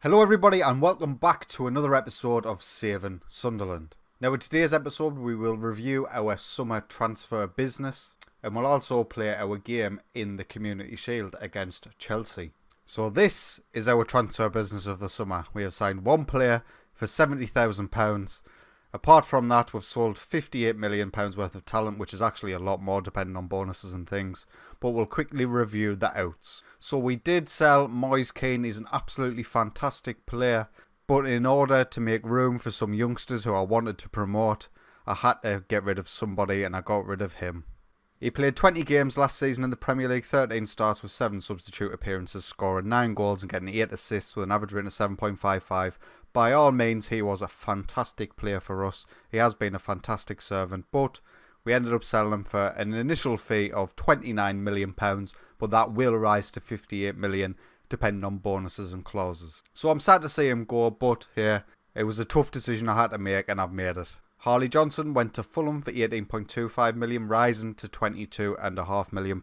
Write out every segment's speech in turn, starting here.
Hello everybody and welcome back to another episode of Saving Sunderland. Now in today's episode we will review our summer transfer business and we'll also play our game in the Community Shield against Chelsea. So this is our transfer business of the summer. We have signed one player for £70,000. Apart from that, we've sold £58 million worth of talent, which is actually a lot more depending on bonuses and things. But we'll quickly review the outs. So we did sell Moise Kean. He's an absolutely fantastic player. But in order to make room for some youngsters who I wanted to promote, I had to get rid of somebody and I got rid of him. He played 20 games last season in the Premier League, 13 starts with 7 substitute appearances, scoring 9 goals and getting 8 assists with an average rating of 7.55. By all means, he was a fantastic player for us. He has been a fantastic servant, but we ended up selling him for an initial fee of £29 million, but that will rise to £58 million depending on bonuses and clauses. So I'm sad to see him go, but yeah, it was a tough decision I had to make and I've made it. Harley Johnson went to Fulham for £18.25 million, rising to £22.5 million.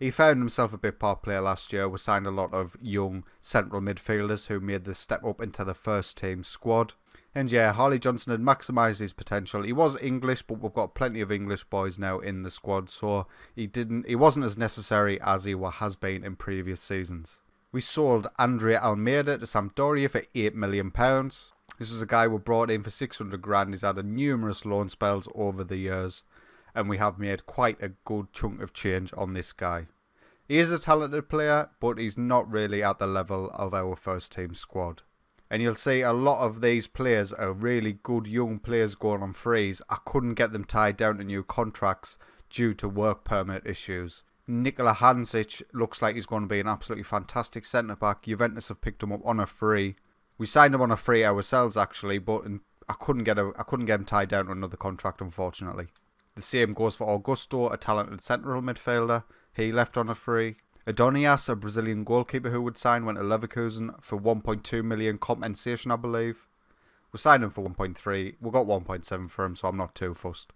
He found himself a bit part player last year. We signed a lot of young central midfielders who made the step up into the first team squad. And yeah, Harley Johnson had maximised his potential. He was English, but we've got plenty of English boys now in the squad, so he wasn't as necessary as he has been in previous seasons. We sold Andrea Almeida to Sampdoria for £8 million. This was a guy we brought in for 600 grand. He's had numerous loan spells over the years, and we have made quite a good chunk of change on this guy. He is a talented player, but he's not really at the level of our first team squad. And you'll see a lot of these players are really good young players going on frees. I couldn't get them tied down to new contracts due to work permit issues. Nikola Hansic looks like he's going to be an absolutely fantastic centre-back. Juventus have picked him up on a free. We signed him on a free ourselves actually, but I couldn't get him tied down to another contract, unfortunately. The same goes for Augusto, a talented central midfielder. He left on a free. Adonias, a Brazilian goalkeeper who would sign, went to Leverkusen for 1.2 million compensation, I believe. We signed him for 1.3. We got 1.7 for him, so I'm not too fussed.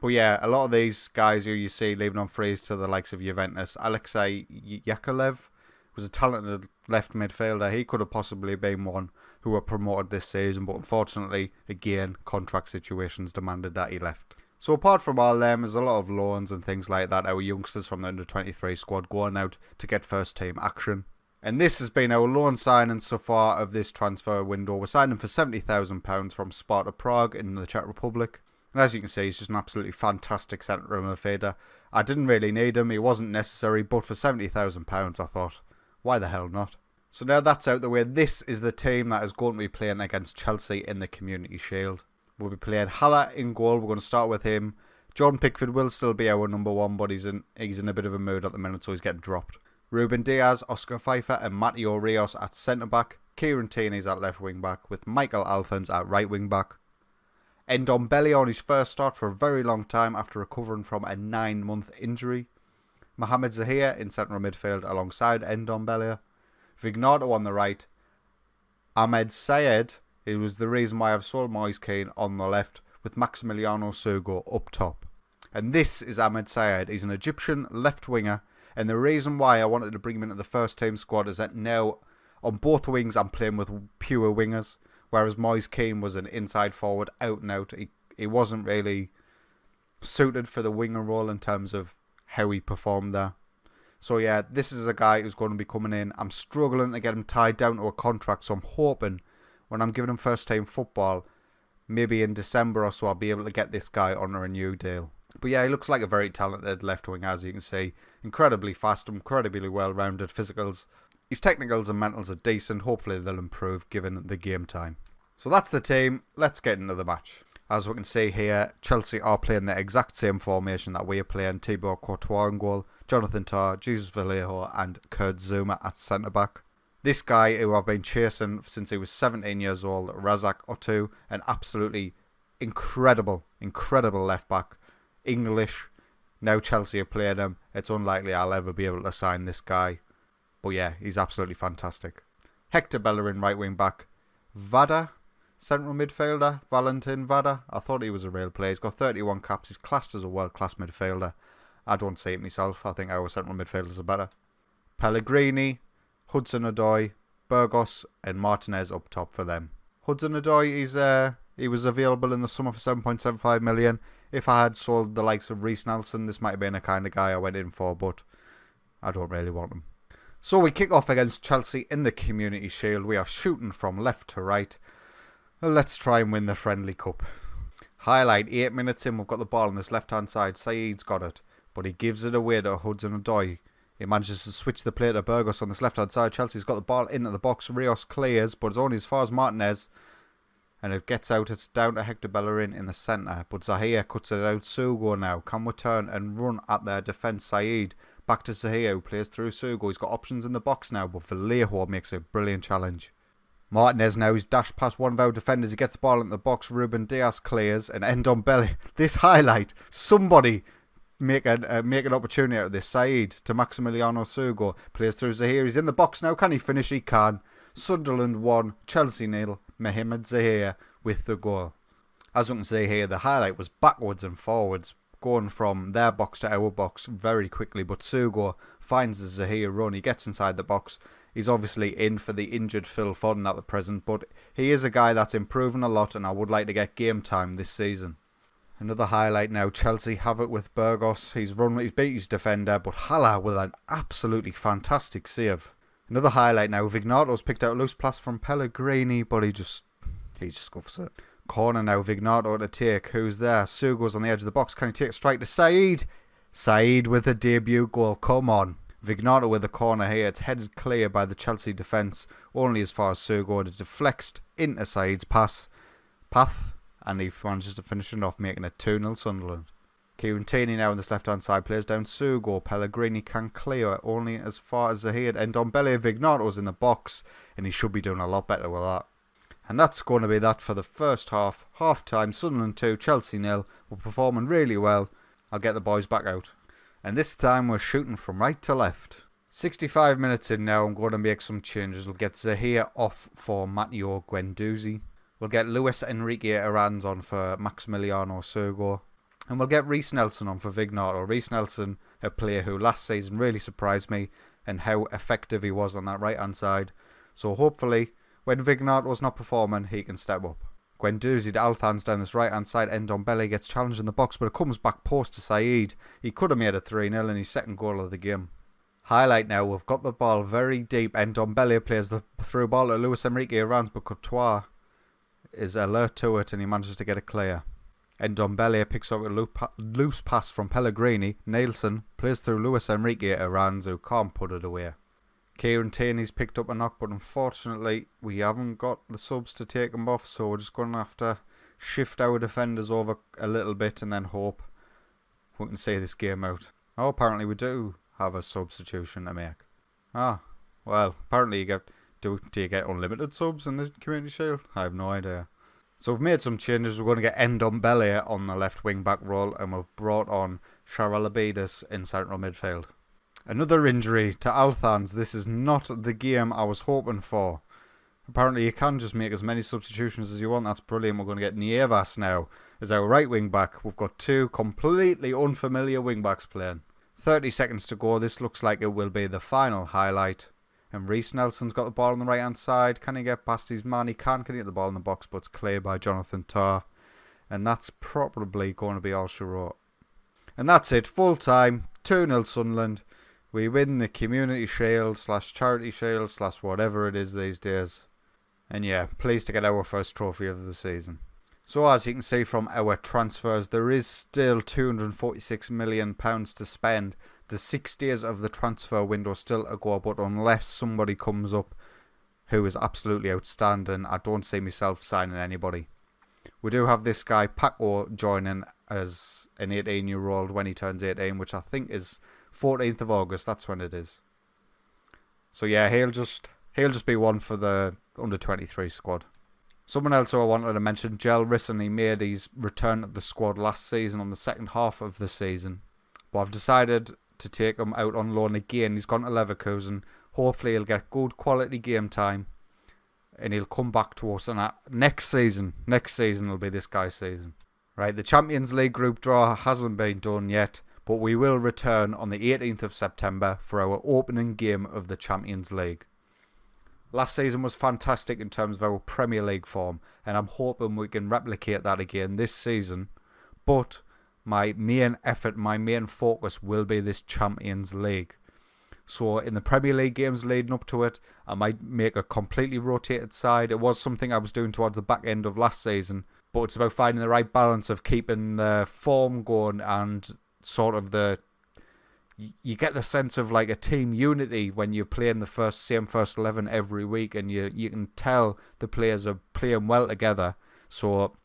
But yeah, a lot of these guys who you see leaving on frees to the likes of Juventus. Alexei Yakovlev was a talented left midfielder. He could have possibly been one who were promoted this season, but unfortunately, again, contract situations demanded that he left. So apart from all them, there's a lot of loans and things like that. Our youngsters from the under-23 squad going out to get first team action. And this has been our loan signing so far of this transfer window. We're signing for £70,000 from Sparta Prague in the Czech Republic. And as you can see, he's just an absolutely fantastic central midfielder. I didn't really need him. He wasn't necessary, but for £70,000 I thought, why the hell not? So now that's out the way, this is the team that is going to be playing against Chelsea in the Community Shield. We'll be playing Haller in goal. We're going to start with him. John Pickford will still be our number one, but he's in a bit of a mood at the minute, so he's getting dropped. Ruben Diaz, Oscar Pfeiffer and Matteo Rios at centre-back. Kieran Tierney's at left wing-back, with Michael Alphonse at right wing-back. Ndombele on his first start for a very long time after recovering from a 9-month injury. Mohamed Zahir in central midfield alongside Ndombele. Vignato on the right. Ahmed Sayed, it was the reason why I've sold Moise Kean, on the left, with Maximiliano Sugo up top. And this is Ahmed Sayed. He's an Egyptian left winger, and the reason why I wanted to bring him into the first team squad is that now on both wings I'm playing with pure wingers, whereas Moise Kean was an inside forward, out and out. He wasn't really suited for the winger role in terms of how he performed there. So yeah, this is a guy who's going to be coming in. I'm struggling to get him tied down to a contract, so I'm hoping when I'm giving him first team football, maybe in December or so, I'll be able to get this guy on a new deal. But yeah, he looks like a very talented left wing, as you can see. Incredibly fast, incredibly well-rounded physicals. His technicals and mentals are decent. Hopefully they'll improve given the game time. So that's the team. Let's get into the match. As we can see here, Chelsea are playing the exact same formation that we are playing. Thibaut Courtois in goal, Jonathan Tah, Jesus Vallejo and Kurt Zouma at centre-back. This guy who I've been chasing since he was 17 years old, Razak Otu, an absolutely incredible left-back. English. Now Chelsea are playing him. It's unlikely I'll ever be able to sign this guy. But yeah, he's absolutely fantastic. Hector Bellerin, right wing-back. Vada, central midfielder, Valentin Vada. I thought he was a real player. He's got 31 caps. He's classed as a world-class midfielder. I don't see it myself. I think our central midfielders are better. Pellegrini, Hudson-Odoi, Burgos and Martinez up top for them. Hudson-Odoi, he was available in the summer for 7.75 million. If I had sold the likes of Reece Nelson, this might have been a kind of guy I went in for, but I don't really want him. So we kick off against Chelsea in the Community Shield. We are shooting from left to right. Let's try and win the Friendly Cup. Highlight, 8 minutes in, we've got the ball on this left-hand side. Saeed's got it, but he gives it away to Hudson-Odoi. He manages to switch the play to Burgos on this left-hand side. Chelsea's got the ball into the box. Rios clears, but it's only as far as Martinez. And it gets out. It's down to Hector Bellerin in the centre. But Zahir cuts it out. Sugo now can return and run at their defence. Saeed back to Zahir, who plays through Sugo. He's got options in the box now, but Vallejo makes a brilliant challenge. Martinez now, he's dashed past one of our defenders. He gets the ball into the box. Ruben Diaz clears. And Ndombele. This highlight. Somebody make an opportunity out of this. Saeed to Maximiliano Sugo. Plays through Zahir. He's in the box now. Can he finish? He can. Sunderland 1, Chelsea 0. Mohamed Zahir with the goal. As we can see here, the highlight was backwards and forwards, going from their box to our box very quickly. But Sugo finds the Zahir run. He gets inside the box. He's obviously in for the injured Phil Foden at the present, but he is a guy that's improving a lot, and I would like to get game time this season. Another highlight now. Chelsea have it with Burgos. He's beat his defender, but Hala with an absolutely fantastic save. Another highlight now. Vignato's picked out a loose pass from Pellegrini, but he just scuffs it. Corner now. Vignato to take. Who's there? Sugo's on the edge of the box. Can he take a strike to Saeed? Saeed with a debut goal. Come on. Vignato with the corner here. It's headed clear by the Chelsea defence. Only as far as Sugo. It deflects into Saeed's path. And he manages to finish it off, making it 2-0 Sunderland. Kieran Tierney now on this left-hand side plays down Sugo. Pellegrini can clear only as far as Zahir. And Ndombele Vignato's in the box, and he should be doing a lot better with that. And that's going to be that for the first half. Half-time, Sunderland 2, Chelsea 0. We're performing really well. I'll get the boys back out. And this time we're shooting from right to left. 65 minutes in now, I'm going to make some changes. We'll get Zahir off for Matteo Guendouzi. We'll get Luis Enrique Aranz on for Maximiliano Sugo. And we'll get Reece Nelson on for Vignato. Reece Nelson, a player who last season really surprised me and how effective he was on that right-hand side. So hopefully, when Vignato's not performing, he can step up. Guendouzi to Althans down this right-hand side. Ndombele gets challenged in the box, but it comes back post to Saeed. He could have made it 3-0 in his second goal of the game. Highlight now, we've got the ball very deep. Ndombele plays the through ball to Luis Enrique Aranz, but Courtois is alert to it and he manages to get it clear. Ndombele picks up a loose pass from Pellegrini. Nielsen plays through Luis Enrique Aranz, who can't put it away. Kieran Tierney's picked up a knock, but unfortunately we haven't got the subs to take him off, so we're just going to have to shift our defenders over a little bit and then hope we can see this game out. Oh, apparently we do have a substitution to make. Well, apparently do you get unlimited subs in the Community Shield? I have no idea. So we've made some changes. We're going to get Ndombele on the left wing back role, and we've brought on Charalabidis in central midfield. Another injury to Althans. This is not the game I was hoping for. Apparently you can just make as many substitutions as you want. That's brilliant. We're going to get Nievas now as our right wing back. We've got two completely unfamiliar wing backs playing. 30 seconds to go. This looks like it will be the final highlight. And Reece Nelson's got the ball on the right-hand side. Can he get past his man? He can he get the ball in the box, but it's cleared by Jonathan Tah. And that's probably going to be all she wrote. And that's it. Full time. 2-0 Sunderland. We win the Community Shield / Charity Shield / whatever it is these days. And yeah, pleased to get our first trophy of the season. So as you can see from our transfers, there is still £246 million to spend. The 6 days of the transfer window still a go, but unless somebody comes up who is absolutely outstanding, I don't see myself signing anybody. We do have this guy Paco joining as an 18-year-old when he turns 18, which I think is 14th of August. That's when it is. So yeah, he'll just be one for the under-23 squad. Someone else who I wanted to mention, Jel Risson. He made his return to the squad last season on the second half of the season, but I've decided to take him out on loan again. He's gone to Leverkusen. Hopefully he'll get good quality game time and he'll come back to us next season. Next season will be this guy's season. Right, the Champions League group draw hasn't been done yet, but we will return on the 18th of September for our opening game of the Champions League. Last season was fantastic in terms of our Premier League form, and I'm hoping we can replicate that again this season. But my main effort, my main focus will be this Champions League. So in the Premier League games leading up to it, I might make a completely rotated side. It was something I was doing towards the back end of last season, but it's about finding the right balance of keeping the form going and sort of you get the sense of like a team unity when you're playing the same first 11 every week, and you can tell the players are playing well together. So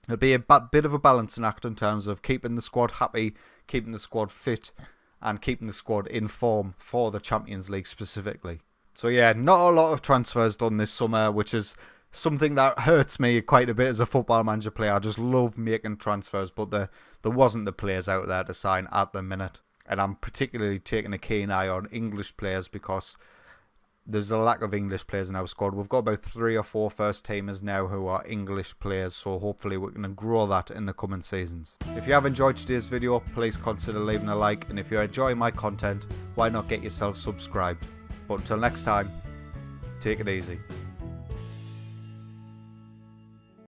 it'll be a bit of a balancing act in terms of keeping the squad happy, keeping the squad fit, and keeping the squad in form for the Champions League specifically. So yeah, not a lot of transfers done this summer, which is something that hurts me quite a bit as a Football Manager player. I just love making transfers, but there wasn't the players out there to sign at the minute. And I'm particularly taking a keen eye on English players because there's a lack of English players in our squad. We've got about 3 or 4 first teamers now who are English players, so hopefully we can grow that in the coming seasons. If you have enjoyed today's video, please consider leaving a like, and if you're enjoying my content, why not get yourself subscribed? But until next time, take it easy.